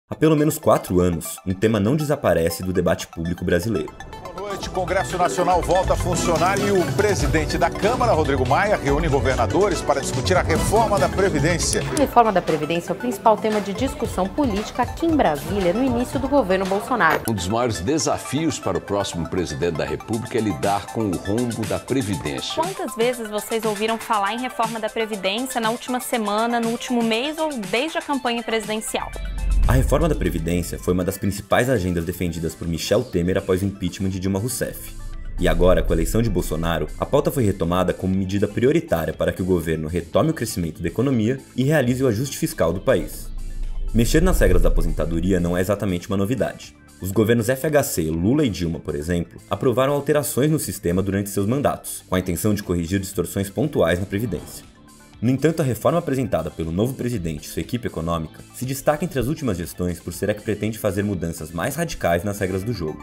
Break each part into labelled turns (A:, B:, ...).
A: Há pelo menos 4 anos, um tema não desaparece do debate público brasileiro.
B: Boa noite, Congresso Nacional volta a funcionar e o presidente da Câmara, Rodrigo Maia, reúne governadores para discutir a reforma da Previdência.
C: A reforma da Previdência é o principal tema de discussão política aqui em Brasília no início do governo Bolsonaro.
D: Um dos maiores desafios para o próximo presidente da República é lidar com o rombo da Previdência.
E: Quantas vezes vocês ouviram falar em reforma da Previdência na última semana, no último mês ou desde a campanha presidencial?
A: A reforma da Previdência foi uma das principais agendas defendidas por Michel Temer após o impeachment de Dilma Rousseff. E agora, com a eleição de Bolsonaro, a pauta foi retomada como medida prioritária para que o governo retome o crescimento da economia e realize o ajuste fiscal do país. Mexer nas regras da aposentadoria não é exatamente uma novidade. Os governos FHC, Lula e Dilma, por exemplo, aprovaram alterações no sistema durante seus mandatos, com a intenção de corrigir distorções pontuais na Previdência. No entanto, a reforma apresentada pelo novo presidente e sua equipe econômica se destaca entre as últimas gestões por ser a que pretende fazer mudanças mais radicais nas regras do jogo.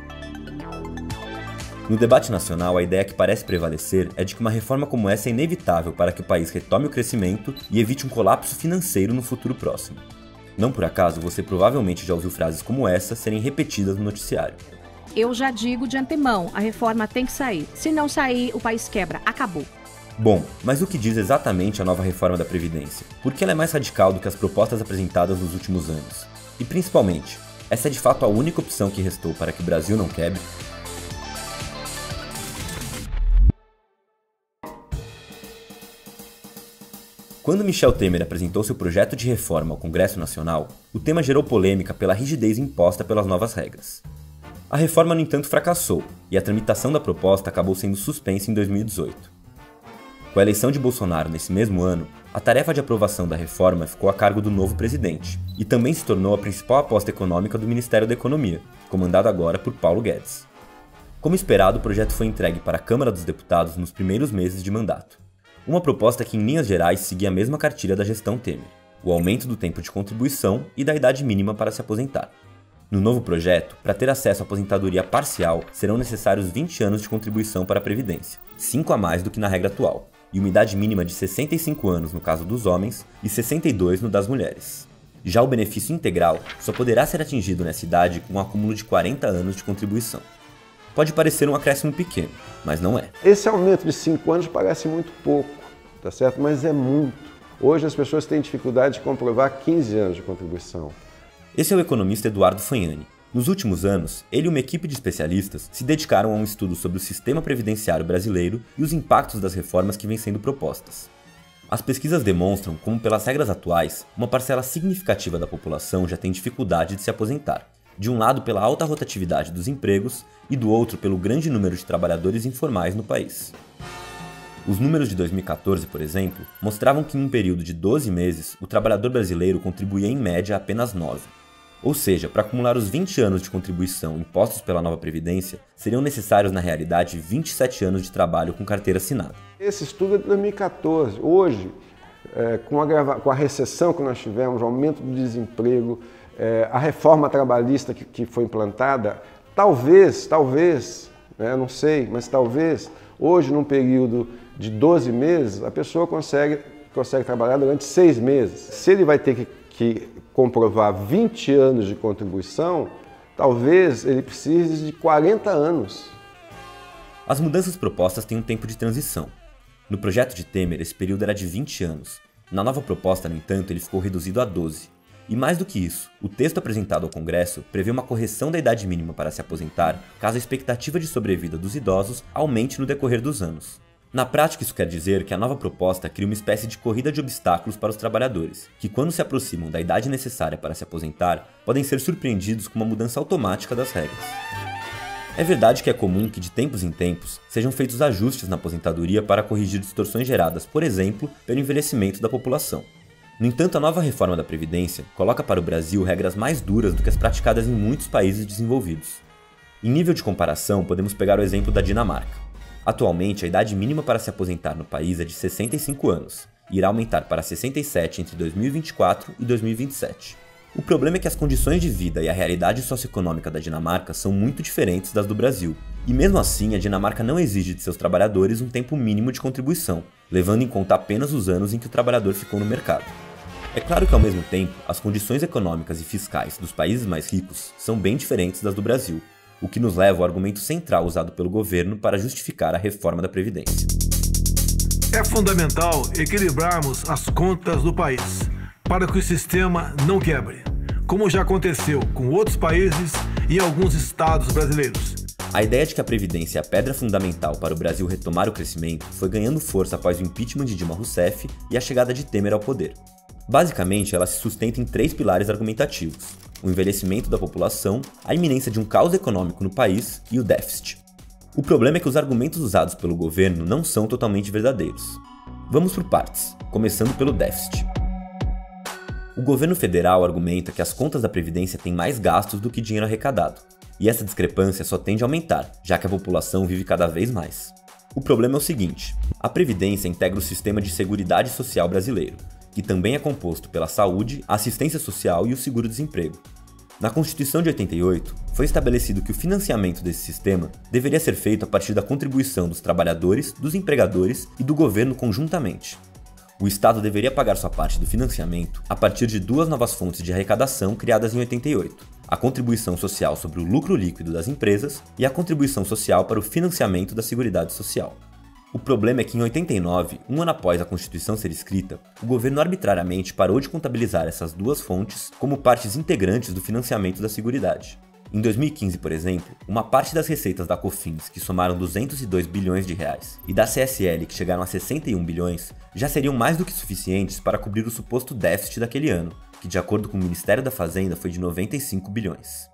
A: No debate nacional, a ideia que parece prevalecer é de que uma reforma como essa é inevitável para que o país retome o crescimento e evite um colapso financeiro no futuro próximo. Não por acaso, você provavelmente já ouviu frases como essa serem repetidas no noticiário.
F: Eu já digo de antemão, a reforma tem que sair. Se não sair, o país quebra. Acabou.
A: Bom, mas o que diz exatamente a nova reforma da Previdência? Por que ela é mais radical do que as propostas apresentadas nos últimos anos? E principalmente, essa é de fato a única opção que restou para que o Brasil não quebre? Quando Michel Temer apresentou seu projeto de reforma ao Congresso Nacional, o tema gerou polêmica pela rigidez imposta pelas novas regras. A reforma, no entanto, fracassou, e a tramitação da proposta acabou sendo suspensa em 2018. Com a eleição de Bolsonaro nesse mesmo ano, a tarefa de aprovação da reforma ficou a cargo do novo presidente, e também se tornou a principal aposta econômica do Ministério da Economia, comandado agora por Paulo Guedes. Como esperado, o projeto foi entregue para a Câmara dos Deputados nos primeiros meses de mandato. Uma proposta que, em linhas gerais, seguia a mesma cartilha da gestão Temer, o aumento do tempo de contribuição e da idade mínima para se aposentar. No novo projeto, para ter acesso à aposentadoria parcial, serão necessários 20 anos de contribuição para a Previdência, 5 a mais do que na regra atual, e uma idade mínima de 65 anos no caso dos homens e 62 no das mulheres. Já o benefício integral só poderá ser atingido nessa idade com um acúmulo de 40 anos de contribuição. Pode parecer um acréscimo pequeno, mas não é.
G: Esse aumento de 5 anos parece muito pouco, tá certo? Mas é muito. Hoje as pessoas têm dificuldade de comprovar 15 anos de contribuição.
A: Esse é o economista Eduardo Fagnani. Nos últimos anos, ele e uma equipe de especialistas se dedicaram a um estudo sobre o sistema previdenciário brasileiro e os impactos das reformas que vêm sendo propostas. As pesquisas demonstram como, pelas regras atuais, uma parcela significativa da população já tem dificuldade de se aposentar. De um lado pela alta rotatividade dos empregos e do outro pelo grande número de trabalhadores informais no país. Os números de 2014, por exemplo, mostravam que em um período de 12 meses, o trabalhador brasileiro contribuía em média apenas 9. Ou seja, para acumular os 20 anos de contribuição impostos pela nova Previdência, seriam necessários, na realidade, 27 anos de trabalho com carteira assinada.
G: Esse estudo é de 2014. Hoje, com a recessão que nós tivemos, o aumento do desemprego, a reforma trabalhista que foi implantada, talvez, não sei, mas talvez, hoje, num período de 12 meses, a pessoa consegue trabalhar durante 6 meses. Se ele vai ter que comprovar 20 anos de contribuição, talvez ele precise de 40 anos.
A: As mudanças propostas têm um tempo de transição. No projeto de Temer, esse período era de 20 anos. Na nova proposta, no entanto, ele ficou reduzido a 12. E mais do que isso, o texto apresentado ao Congresso prevê uma correção da idade mínima para se aposentar caso a expectativa de sobrevida dos idosos aumente no decorrer dos anos. Na prática, isso quer dizer que a nova proposta cria uma espécie de corrida de obstáculos para os trabalhadores, que quando se aproximam da idade necessária para se aposentar, podem ser surpreendidos com uma mudança automática das regras. É verdade que é comum que de tempos em tempos sejam feitos ajustes na aposentadoria para corrigir distorções geradas, por exemplo, pelo envelhecimento da população. No entanto, a nova reforma da Previdência coloca para o Brasil regras mais duras do que as praticadas em muitos países desenvolvidos. Em nível de comparação, podemos pegar o exemplo da Dinamarca. Atualmente, a idade mínima para se aposentar no país é de 65 anos, e irá aumentar para 67 entre 2024 e 2027. O problema é que as condições de vida e a realidade socioeconômica da Dinamarca são muito diferentes das do Brasil, e mesmo assim a Dinamarca não exige de seus trabalhadores um tempo mínimo de contribuição, levando em conta apenas os anos em que o trabalhador ficou no mercado. É claro que, ao mesmo tempo, as condições econômicas e fiscais dos países mais ricos são bem diferentes das do Brasil, o que nos leva ao argumento central usado pelo governo para justificar a reforma da Previdência.
H: É fundamental equilibrarmos as contas do país para que o sistema não quebre, como já aconteceu com outros países e alguns estados brasileiros.
A: A ideia de que a Previdência é a pedra fundamental para o Brasil retomar o crescimento foi ganhando força após o impeachment de Dilma Rousseff e a chegada de Temer ao poder. Basicamente, ela se sustenta em 3 pilares argumentativos: o envelhecimento da população, a iminência de um caos econômico no país e o déficit. O problema é que os argumentos usados pelo governo não são totalmente verdadeiros. Vamos por partes, começando pelo déficit. O governo federal argumenta que as contas da Previdência têm mais gastos do que dinheiro arrecadado, e essa discrepância só tende a aumentar, já que a população vive cada vez mais. O problema é o seguinte: a Previdência integra o sistema de Seguridade Social brasileiro, que também é composto pela saúde, a assistência social e o seguro-desemprego. Na Constituição de 88, foi estabelecido que o financiamento desse sistema deveria ser feito a partir da contribuição dos trabalhadores, dos empregadores e do governo conjuntamente. O Estado deveria pagar sua parte do financiamento a partir de 2 novas fontes de arrecadação criadas em 88, a contribuição social sobre o lucro líquido das empresas e a contribuição social para o financiamento da Seguridade Social. O problema é que em 89, um ano após a Constituição ser escrita, o governo arbitrariamente parou de contabilizar essas 2 fontes como partes integrantes do financiamento da Seguridade. Em 2015, por exemplo, uma parte das receitas da COFINS, que somaram 202 bilhões de reais, e da CSL, que chegaram a 61 bilhões, já seriam mais do que suficientes para cobrir o suposto déficit daquele ano, que de acordo com o Ministério da Fazenda foi de 95 bilhões.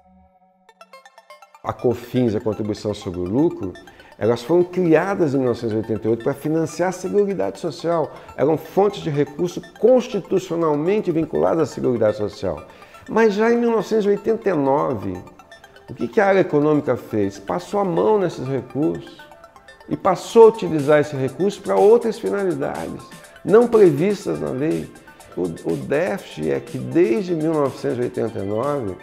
G: A COFINS, a contribuição sobre o lucro, elas foram criadas em 1988 para financiar a Seguridade Social. Eram fontes de recurso constitucionalmente vinculadas à Seguridade Social. Mas já em 1989, o que a área econômica fez? Passou a mão nesses recursos e passou a utilizar esse recurso para outras finalidades, não previstas na lei. O déficit é que desde 1989,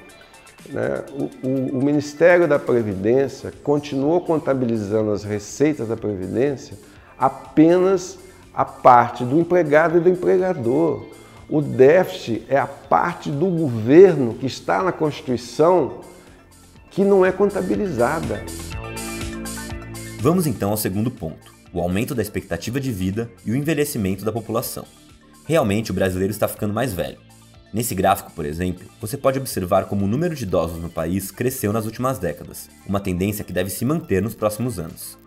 G: o Ministério da Previdência continuou contabilizando as receitas da Previdência apenas a parte do empregado e do empregador. O déficit é a parte do governo que está na Constituição que não é contabilizada.
A: Vamos então ao segundo ponto: o aumento da expectativa de vida e o envelhecimento da população. Realmente, o brasileiro está ficando mais velho. Nesse gráfico, por exemplo, você pode observar como o número de idosos no país cresceu nas últimas décadas, uma tendência que deve se manter nos próximos anos.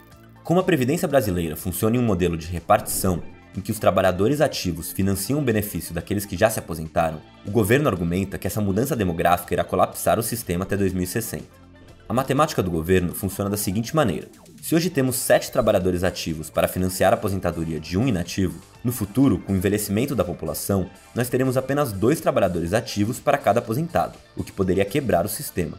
A: Como a Previdência brasileira funciona em um modelo de repartição, em que os trabalhadores ativos financiam o benefício daqueles que já se aposentaram, o governo argumenta que essa mudança demográfica irá colapsar o sistema até 2060. A matemática do governo funciona da seguinte maneira: se hoje temos 7 trabalhadores ativos para financiar a aposentadoria de um inativo, no futuro, com o envelhecimento da população, nós teremos apenas 2 trabalhadores ativos para cada aposentado, o que poderia quebrar o sistema.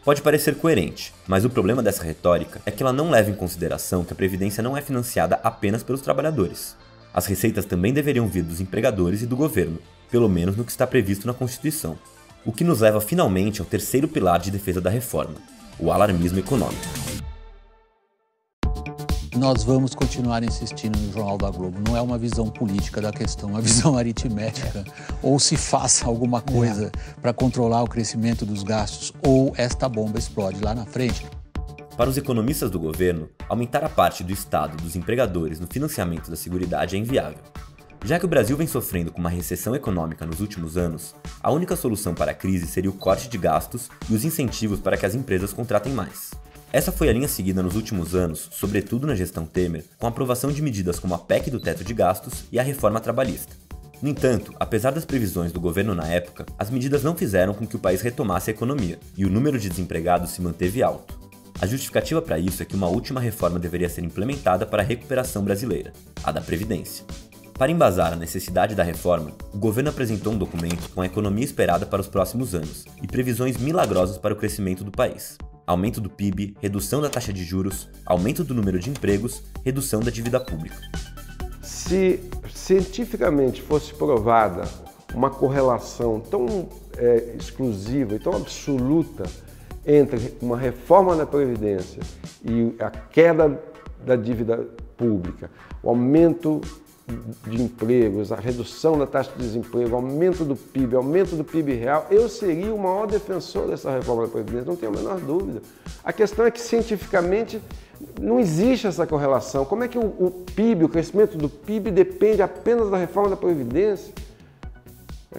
A: Pode parecer coerente, mas o problema dessa retórica é que ela não leva em consideração que a Previdência não é financiada apenas pelos trabalhadores. As receitas também deveriam vir dos empregadores e do governo, pelo menos no que está previsto na Constituição. O que nos leva finalmente ao terceiro pilar de defesa da reforma: o alarmismo econômico.
I: Nós vamos continuar insistindo no Jornal da Globo. Não é uma visão política da questão, é uma visão aritmética. Ou se faça alguma coisa para controlar o crescimento dos gastos, ou esta bomba explode lá na frente.
A: Para os economistas do governo, aumentar a parte do Estado e dos empregadores no financiamento da Seguridade é inviável. Já que o Brasil vem sofrendo com uma recessão econômica nos últimos anos, a única solução para a crise seria o corte de gastos e os incentivos para que as empresas contratem mais. Essa foi a linha seguida nos últimos anos, sobretudo na gestão Temer, com a aprovação de medidas como a PEC do teto de gastos e a reforma trabalhista. No entanto, apesar das previsões do governo na época, as medidas não fizeram com que o país retomasse a economia, e o número de desempregados se manteve alto. A justificativa para isso é que uma última reforma deveria ser implementada para a recuperação brasileira, a da Previdência. Para embasar a necessidade da reforma, o governo apresentou um documento com a economia esperada para os próximos anos e previsões milagrosas para o crescimento do país: aumento do PIB, redução da taxa de juros, aumento do número de empregos, redução da dívida pública.
G: Se cientificamente fosse provada uma correlação tão exclusiva e tão absoluta entre uma reforma da Previdência e a queda da dívida pública, o aumento de empregos, a redução da taxa de desemprego, aumento do PIB real, eu seria o maior defensor dessa reforma da Previdência, não tenho a menor dúvida. A questão é que, cientificamente, não existe essa correlação. Como é que o PIB, o crescimento do PIB depende apenas da reforma da Previdência?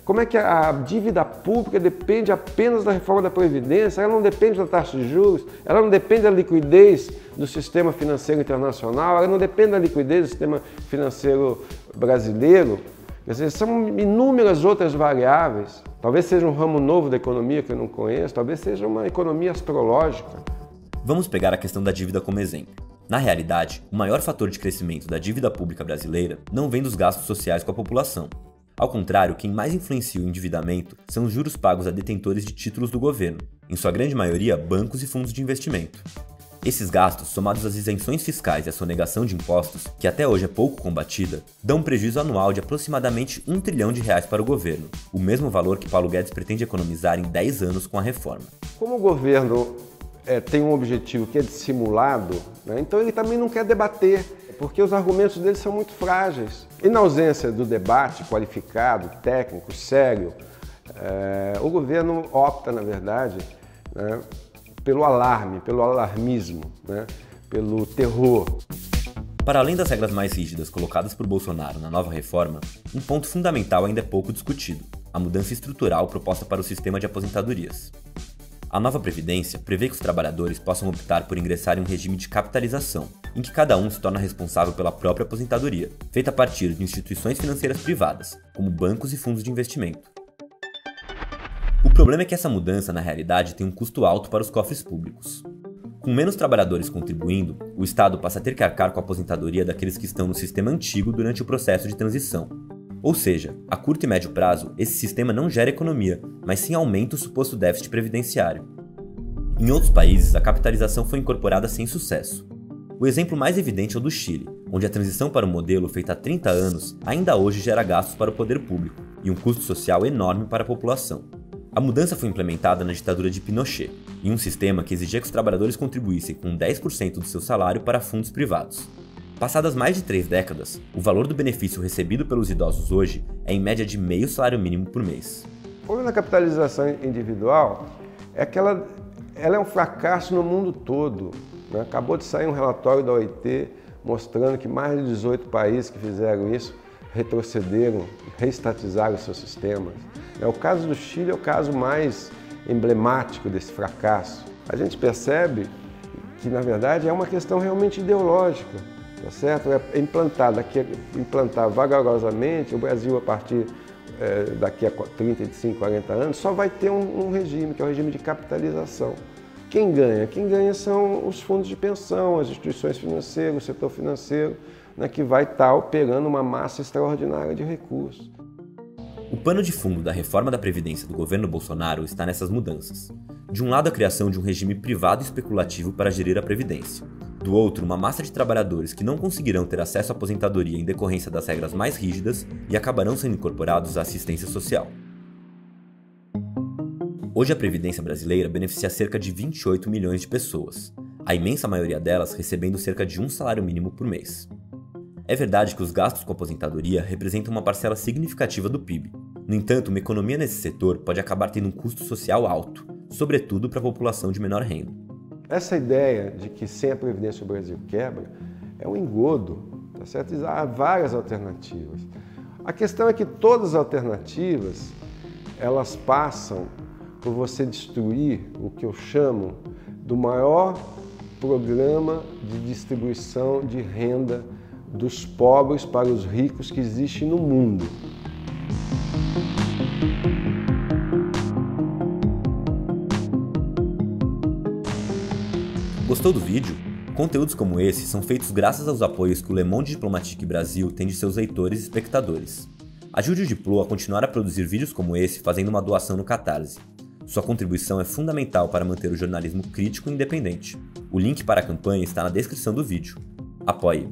G: Como é que a dívida pública depende apenas da reforma da Previdência? Ela não depende da taxa de juros, ela não depende da liquidez do sistema financeiro internacional, ela não depende da liquidez do sistema financeiro brasileiro. Quer dizer, são inúmeras outras variáveis. Talvez seja um ramo novo da economia que eu não conheço, talvez seja uma economia astrológica.
A: Vamos pegar a questão da dívida como exemplo. Na realidade, o maior fator de crescimento da dívida pública brasileira não vem dos gastos sociais com a população. Ao contrário, quem mais influencia o endividamento são os juros pagos a detentores de títulos do governo, em sua grande maioria bancos e fundos de investimento. Esses gastos, somados às isenções fiscais e à sonegação de impostos, que até hoje é pouco combatida, dão um prejuízo anual de aproximadamente R$1 trilhão para o governo, o mesmo valor que Paulo Guedes pretende economizar em 10 anos com a reforma.
G: Como o governo tem um objetivo que é dissimulado, né, então ele também não quer debater, porque os argumentos dele são muito frágeis. E na ausência do debate qualificado, técnico, sério, o governo opta, na verdade, né, pelo alarme, pelo alarmismo, né, pelo terror.
A: Para além das regras mais rígidas colocadas por Bolsonaro na nova reforma, um ponto fundamental ainda é pouco discutido: a mudança estrutural proposta para o sistema de aposentadorias. A nova Previdência prevê que os trabalhadores possam optar por ingressar em um regime de capitalização, em que cada um se torna responsável pela própria aposentadoria, feita a partir de instituições financeiras privadas, como bancos e fundos de investimento. O problema é que essa mudança, na realidade, tem um custo alto para os cofres públicos. Com menos trabalhadores contribuindo, o Estado passa a ter que arcar com a aposentadoria daqueles que estão no sistema antigo durante o processo de transição. Ou seja, a curto e médio prazo, esse sistema não gera economia, mas sim aumenta o suposto déficit previdenciário. Em outros países, a capitalização foi incorporada sem sucesso. O exemplo mais evidente é o do Chile, onde a transição para o modelo feita há 30 anos ainda hoje gera gastos para o poder público e um custo social enorme para a população. A mudança foi implementada na ditadura de Pinochet, em um sistema que exigia que os trabalhadores contribuíssem com 10% do seu salário para fundos privados. Passadas mais de 3 décadas, o valor do benefício recebido pelos idosos hoje é em média de meio salário mínimo por mês.
G: O problema da capitalização individual é que ela é um fracasso no mundo todo, né? Acabou de sair um relatório da OIT mostrando que mais de 18 países que fizeram isso retrocederam, reestatizaram seus sistemas. O caso do Chile é o caso mais emblemático desse fracasso. A gente percebe que, na verdade, é uma questão realmente ideológica. Tá certo? É implantar vagarosamente. O Brasil, a partir daqui a 35, 40 anos, só vai ter um regime, que é o regime de capitalização. Quem ganha? Quem ganha são os fundos de pensão, as instituições financeiras, o setor financeiro, né, que vai estar operando uma massa extraordinária de recursos.
A: O pano de fundo da reforma da Previdência do governo Bolsonaro está nessas mudanças. De um lado, a criação de um regime privado e especulativo para gerir a Previdência. Do outro, uma massa de trabalhadores que não conseguirão ter acesso à aposentadoria em decorrência das regras mais rígidas e acabarão sendo incorporados à assistência social. Hoje, a Previdência brasileira beneficia cerca de 28 milhões de pessoas, a imensa maioria delas recebendo cerca de um salário mínimo por mês. É verdade que os gastos com a aposentadoria representam uma parcela significativa do PIB. No entanto, uma economia nesse setor pode acabar tendo um custo social alto, sobretudo para a população de menor renda.
G: Essa ideia de que sem a Previdência o Brasil quebra é um engodo, tá certo? Há várias alternativas. A questão é que todas as alternativas, elas passam por você destruir o que eu chamo do maior programa de distribuição de renda dos pobres para os ricos que existe no mundo.
A: Gostou do vídeo? Conteúdos como esse são feitos graças aos apoios que o Le Monde Diplomatique Brasil tem de seus leitores e espectadores. Ajude o Diplo a continuar a produzir vídeos como esse fazendo uma doação no Catarse. Sua contribuição é fundamental para manter o jornalismo crítico e independente. O link para a campanha está na descrição do vídeo. Apoie!